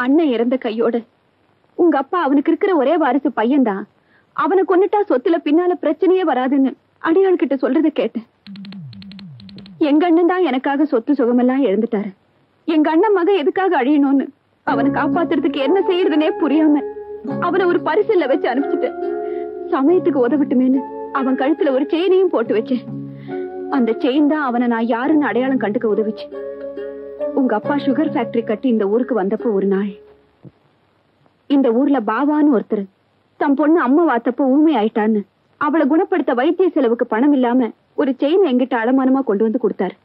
அண்ணன் இறந்த கையோட உங்க அப்பா அவனுக்கு இருக்கிற ஒரே வாரிசு பையன்தான். அவனை கொன்னுட்டா சொத்துல பின்னால பிரச்சனையே வராதுன்னு அடியாள் கிட்ட சொல்றத கேட்டேன். எங்க அண்ணன் தான் எனக்காக சொத்து சுகமெல்லாம் எழுந்துட்டாரு. எங்க அண்ணன் மக எதுக்காக அழியணும்னு அவனை காப்பாத்துறதுக்கு என்ன செய்யறதுனே புரியாம அவனை ஒரு பரிசல்ல வச்சு அனுப்பிச்சுட்டேன். சமயத்துக்கு உதவிட்டுமேன்னு அவன் கழுத்துல ஒரு செயினையும் போட்டு வச்சேன். அந்த செயின் தான் அவனை நான் யாருன்னு அடையாளம் கண்டுக்க உதவிச்சு. உங்க அப்பா சுகர் ஃபேக்டரி கட்டி இந்த ஊருக்கு வந்தப்போ ஒரு நாள் இந்த ஊர்ல பாவான்னு ஒருத்தர் தம் பொண்ணு அம்மா வாத்தப்போ ஊமை ஆயிட்டான்னு அவளை குணப்படுத்த வைத்திய செலவுக்கு பணம் இல்லாம ஒரு செயின் எங்கிட்ட அடமானமா கொண்டு வந்து கொடுத்தாரு.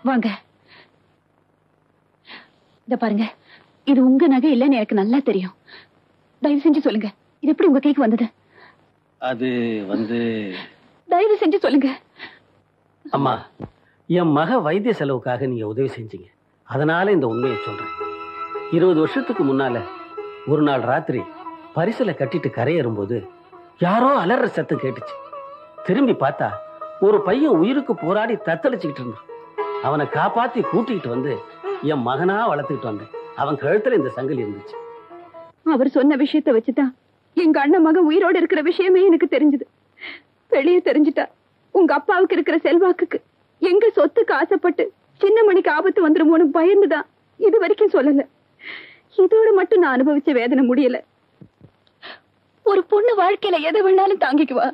வாங்க, இத பாருங்க. இது உங்க நகை இல்லைன்னு எனக்கு நல்லா தெரியும். தயவு செஞ்சு சொல்லுங்க, இது எப்படி உங்க கைக்கு வந்தது? அது தயவு செஞ்சு சொல்லுங்க. அம்மா, என் மக வைத்திய செலவுக்காக நீங்க உதவி செஞ்சீங்க. அதனால இந்த உண்மையை சொல்றேன். 20 வருஷத்துக்கு முன்னால ஒரு நாள் ராத்திரி பரிசலை கட்டிட்டு கரையேறும்போது யாரோ அலற சத்தம் கேட்டுச்சு. திரும்பி பார்த்தா ஒரு பையன் உயிருக்கு போராடி தத்தளிச்சுக்கிட்டு இருந்தான். அவனை காப்பாத்தி கூட்டிகிட்டு வந்து என் மகனா வளர்த்துக்கிட்டு வந்தேன். அவன் கழுத்துல இந்த சங்கிலி இருந்துச்சு. அவர் சொன்ன விஷயத்தை வச்சுதான் எங்க அண்ணன் மகன் உயிரோடு இருக்கிற விஷயமே எனக்கு தெரிஞ்சது. வெளியே தெரிஞ்சுட்டா உங்க அப்பாவுக்கு இருக்கிற செல்வாக்குக்கு எங்க சொத்துக்கு ஆசைப்பட்டு சின்ன மணிக்கு ஆபத்து வந்துருமோன்னு பயந்துதான் இது வரைக்கும் சொல்லல. இதோடு மட்டும் நான் அனுபவிச்ச வேதனை முடியல. ஒரு பொண்ணு வாழ்க்கையில எதை வேணாலும் தாங்கிக்குவா.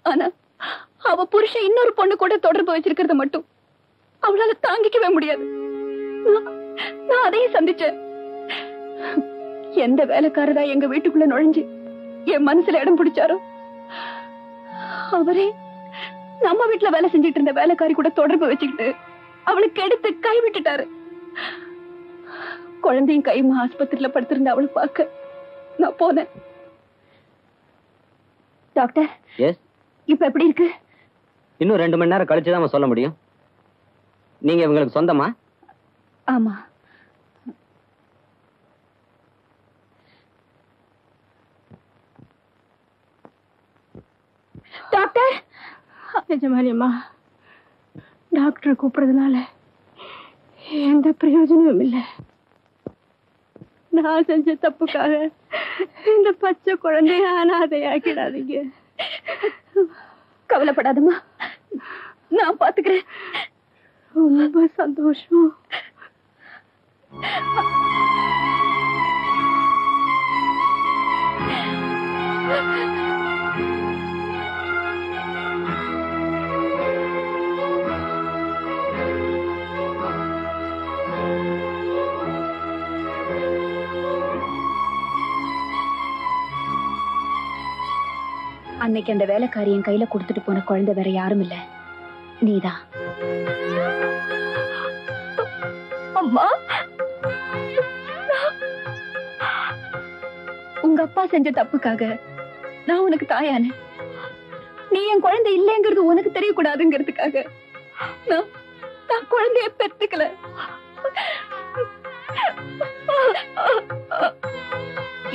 ஆனா அவ புருஷன் இன்னொரு பொண்ணு கூட தொடர்பு வச்சிருக்கிறத மட்டும் அவளால தாங்கிக்கவே முடியாது. நான் அதையும் சந்திச்சேன். எந்த வேலைக்காரதா எங்க வீட்டுக்குள்ள நுழைஞ்சு என் மனசுல இடம் பிடிச்சாரோ அவரே நம்ம வீட்டுல வேலை செஞ்சிட்டு இருந்த வேலைக்காரி கூட தொடர்பு வச்சுக்கிட்டு அவளுக்கு எடுத்து கை விட்டுட்டாரு. குழந்தையும் கைமா ஆஸ்பத்திரியில படுத்திருந்த அவளை பார்க்க நான் போனேன். டாக்டர், இப்ப எப்படி இருக்கு? இன்னும் 2 மணி நேரம் கழிச்சுதான் சொல்ல முடியும். நீங்க இவங்களுக்கு சொந்தமா? ஆமா. டாக்டர், நிஜமானியம்மா, டாக்டர் கூப்பிடுறதுனால எந்த பிரயோஜனமும் இல்லை. நான் செஞ்ச தப்புக்காக இந்த பச்சை குழந்தைய அனாதையாக்கிடாதீங்க. கவலைப்படாதம்மா, நான் பாத்துக்கிறேன். ரொம்ப சந்தோஷம். அன்னைக்கு அந்த வேலைக்காரி என் கையில கொடுத்துட்டு போன குழந்தை வேற யாரும் இல்ல, நீதான். அம்மா, உங்க அப்பா செஞ்ச தப்புக்காக நான் உனக்கு தாயானே. நீ என் குழந்தை இல்லைங்கிறது உனக்கு தெரியக்கூடாதுங்கிறதுக்காக நான் குழந்தைய பெத்துக்கல.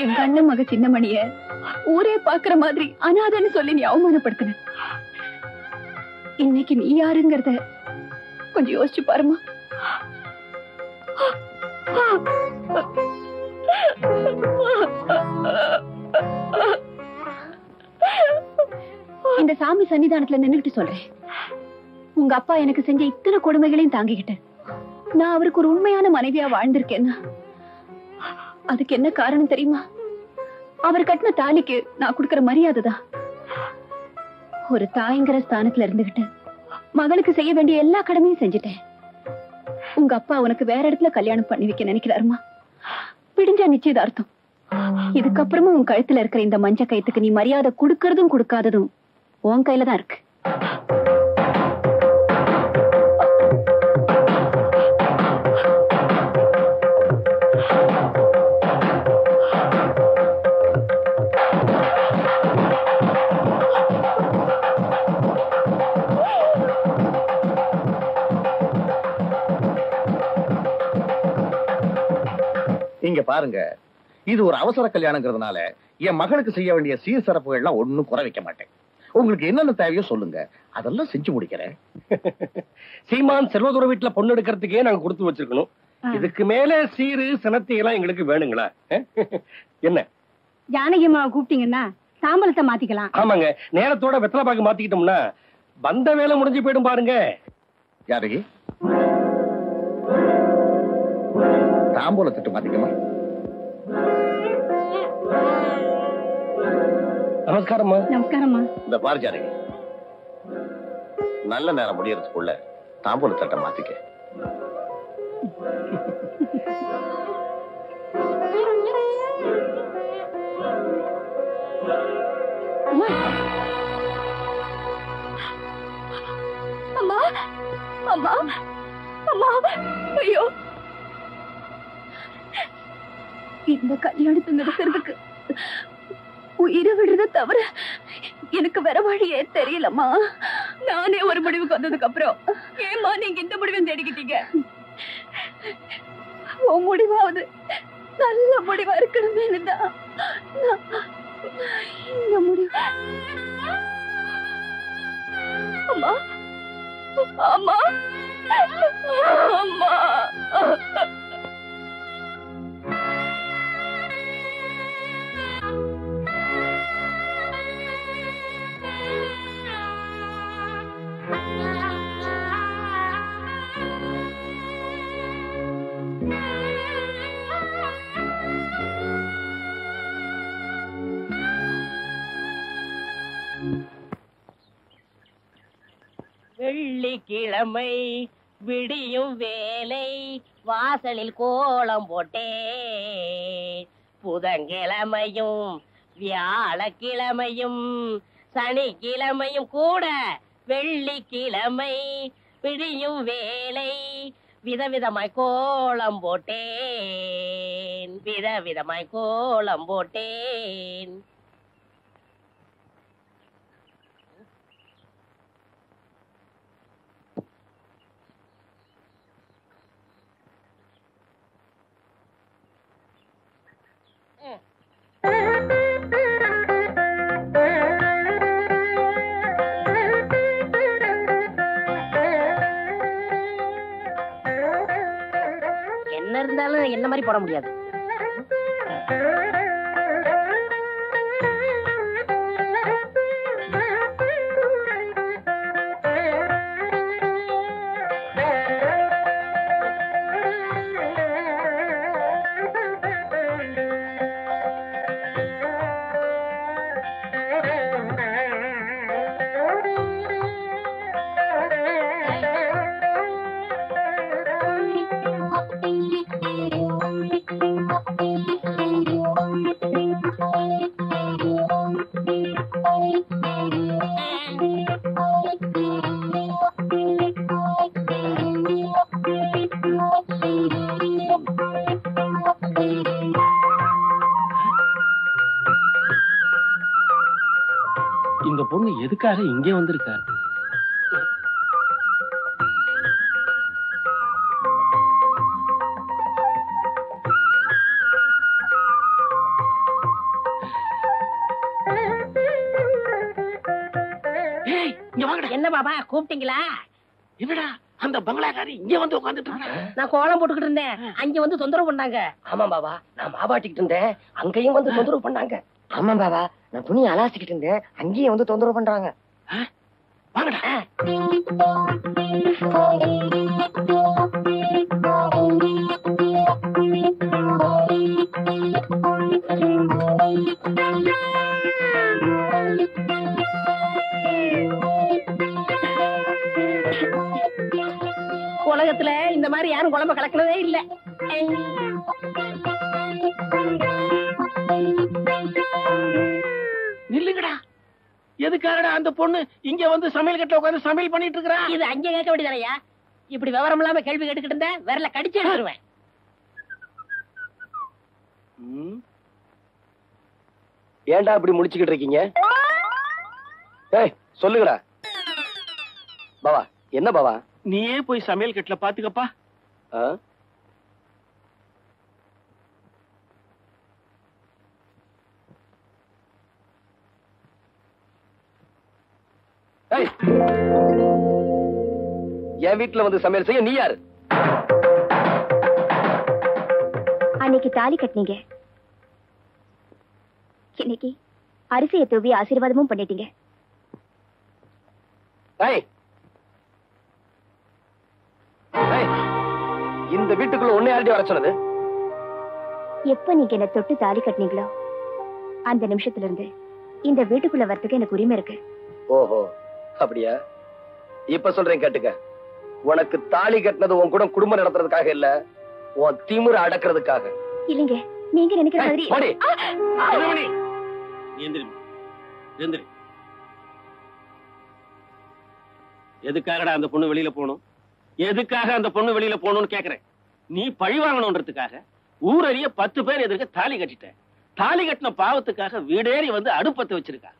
என் கண்ணு மக சின்னமணிய ஊரே பாக்குற மாதிரி அனாதைன்னு சொல்லி நீ அவமானப்படுத்தின. இன்னைக்கு நீ யாருங்கிறத கொஞ்சம் யோசிச்சு பாருமா. இந்த சாமி சன்னிதானத்துல நின்னுட்டு சொல்றேன், உங்க அப்பா எனக்கு செஞ்ச இத்தனை கொடுமைகளையும் தாங்கிக்கிட்டேன். நான் அவருக்கு ஒரு உண்மையான மனைவியா வாழ்ந்திருக்கேன்னா அதுக்கு என்ன காரணம் தெரியுமா? அவர் கட்டின தாலிக்கு நான் கொடுக்கிற மரியாதை தான். ஒரு தாய்ங்கிற ஸ்தானத்துல இருந்துகிட்டு மகளுக்கு செய்ய வேண்டிய எல்லா கடமையும் செஞ்சுட்டேன். உங்க அப்பா உனக்கு வேற இடத்துல கல்யாணம் பண்ணி வைக்க நினைக்கிறாருமா? பிடிஞ்சா நிச்சயதார்த்தம். இதுக்கப்புறமும் உன் கழுத்துல இருக்கிற இந்த மஞ்ச கயித்துக்கு நீ மரியாதை கொடுக்கறதும் கொடுக்காததும் உன் கையில தான் இருக்கு. இங்க பாருங்க, இது ஒரு அவசர கல்யாணங்கிறதுனால என் மகளுக்கு செய்ய வேண்டிய சீர் சிறப்புகள்லாம் ஒண்ணும் குறை வைக்க மாட்டேன். உங்களுக்கு என்னென்ன தேவையோ சொல்லுங்க, அதெல்லாம் செஞ்சு முடிக்கிறேன். சீமான் செல்வதுரை வீட்டுல பொண்ணு எடுக்கிறதுக்கே நாங்க கொடுத்து வச்சிருக்கணும். இதுக்கு மேல சீரு சினத்தி எல்லாம் எங்களுக்கு வேணுங்களா? என்ன ஜானகி அம்மாவை கூப்பிட்டீங்கன்னா தாம்பலத்தை மாத்திக்கலாம். ஆமாங்க, நேரத்தோட வெத்தலை பாக்கு மாத்திக்கிட்டோம்னா வந்த வேலை முடிஞ்சு போயிடும் பாருங்க. ஜானகி, தாம்பூலத்திட்டு மாத்திக்கலாம். நமஸ்காரம்மா. நமஸ்காரம்மா. இந்த பாரு ஜானகி, நல்ல நேரம் முடியறதுக்குள்ள தாம்பூல தட்டை மாத்திக்க. அம்மா அம்மா அம்மா, ஐயோ, இந்த கல்யாணத்தை நிறுத்துறதுக்கு உயிரை விடுறத தவிர எனக்கு வேற வழியே தெரியலம்மா. நானே ஒரு முடிவுக்கு வந்ததுக்கு அப்புறம் ஏமா நீங்க இந்த முடிவை தேடிக்கிட்டீங்க? உன் முடிவாவது நல்ல முடிவா இருக்கணுமே தான் இந்த முடிவு. அம்மா அம்மா அம்மா, வெள்ளிக்கிழமை விடியும் வேலை வாசலில் கோலம் போட்டேன். புதன்கிழமையும் வியாழக்கிழமையும் சனிக்கிழமையும் கூட வெள்ளிக்கிழமை விடியும் வேலை விதவிதமாய் கோலம் போட்டேன். விதவிதமாய் கோலம் போட்டேன். என்ன இருந்தாலும் என்ன மாதிரி போட முடியாது. இந்த பொண்ணு எதுக்காக இங்கே வந்திருக்கா? என்ன பாபா கூப்பிட்டீங்களா? என்னடா அந்த பங்களாக்காரி இங்க வந்து உட்கார்ந்துட்டு நான் கோலம் போட்டுக்கிட்டு இருந்தேன், அங்க வந்து தொந்தரவு பண்ணாங்க. ஆமா பாபா, நான் மாவாட்டிக்கிட்டு இருந்தேன், அங்கேயும் வந்து தொந்தரவு பண்ணாங்க. ஆமா பாபா, நான் துணி அலாசிக்கிட்டு இருந்தேன், அங்கேயும் வந்து தொந்தரவு பண்றாங்க. வாங்கடா. உலகத்துல இந்த மாதிரி யாரும் குழம்பு கலக்கினதே இல்ல. நில்லுங்கடா. எதுக்காகடா அந்த பொண்ணு இங்க வந்து சமையல் கட்டுல உட்கார்ந்து சமையல் பண்ணிட்டு இருக்கா? இது அங்க கேட்க வேண்டியதானயா? இப்படி விவரம் இல்லாம கேள்வி கேட்டுக்கிட்டு இருந்தேன், விரல கடிச்சு எடுத்துருவேன். ஏன்டா இப்படி முடிச்சுக்கிட்டு இருக்கீங்க? ஏய் சொல்லுங்கடா. பாவா, என்ன பாவா? நீயே போய் சமையல் கட்டுல பாத்துக்கப்பா. என் வீட்டுல வந்து சமையல் செய்ய நீ யாரு? அன்னைக்கு தாலி கட்டினீங்க, இன்னைக்கு அரிசியை தூவி ஆசீர்வாதமும் பண்ணிட்டீங்க. இந்த வீட்டுக்குள்ள ஒன்னே யார்டி வர சொன்னது? எப்ப நீங்க என்ன தொட்டு தாலி கட்டினீங்களோ அந்த நிமிஷத்துல இருந்து இந்த வீட்டுக்குள்ள வரதுக்கு எனக்கு உரிமை இருக்கு. ஓஹோ, அப்படியா? இப்ப சொல்றேன் கேட்டுக்க. உனக்கு தாலி கட்டினது உன் கூட குடும்பம் நடத்துறதுக்காக இல்ல, உன் திமிர அடக்குறதுக்காக. இல்லைங்க, நீங்க நினைக்கிற மாதிரி. எதுக்காகடா அந்த பொண்ணு வெளியில போகணும்? எதுக்காக அந்த பொண்ணு வெளியில போகணும்னு கேக்குறேன். நீ பழி வாங்கணும்ன்றதுக்காக ஊரறிய 10 பேர் எதிர்க்க தாலி கட்டிட்ட. தாலி கட்டின பாவத்துக்காக வீடேறி வந்து அடுப்பத்தை வச்சிருக்கா.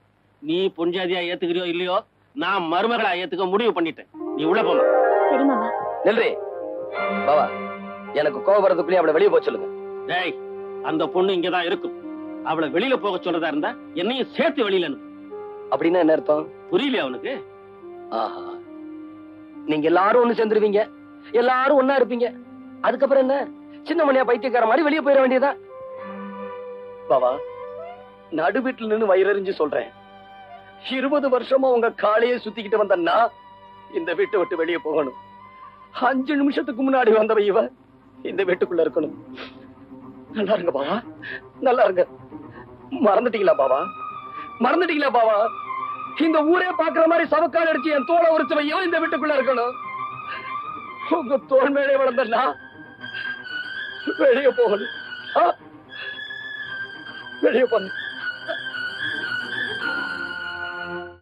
நீ பொஞ்சாதியா ஏத்துக்கிறியோ இல்லையோ, நான் மருமகளா ஏத்துக்க முடிவு பண்ணிட்டேன். நீ உள்ள போமா. சரி மாமா. நெல்றி பாவா, எனக்கு கோபுரத்துக்குள்ளே அவளை வெளியே போக சொல்லுங்க. டேய், அந்த பொண்ணு இங்கதான் இருக்கும். அவளை வெளியில போக சொல்றதா இருந்தா என்னையும் சேர்த்து வெளியில அனுப்பு. அப்படின்னா என்ன அர்த்தம்? புரியலையா அவனுக்கு? ஆஹா, நீங்க எல்லாரும் ஒண்ணு சேர்ந்துருவீங்க, எல்லாரும் ஒன்னா இருப்பீங்க. அதுக்கப்புறம் என்ன, சின்ன மணியா பைத்தியக்கார மாதிரி வெளியே போயிட வேண்டியதா? பாவா, நடு வீட்டுல நின்னு வயிறறிஞ்சு சொல்றேன், 20 வருஷமா உங்க காலையே சுத்திக்கிட்டு வந்தன்னா இந்த வீட்டை விட்டு வெளியே போகணும். 5 நிமிஷத்துக்கு முன்னாடி வந்தவ இவ இந்த வீட்டுக்குள்ள இருக்கணும். நல்லா இருங்க பாவா, நல்லா இருங்க. மறந்துட்டீங்களா பாவா? மறந்துட்டீங்களா பாவா? இந்த ஊரே பாக்குற மாதிரி சவக்கால் அடிச்சு என் தோலை உரிச்சவையோ இந்த வீட்டுக்குள்ள இருக்கணும். உங்க தோல் மேலே வளர்ந்தா வெளியே போகணும். வெளியே போகணும்.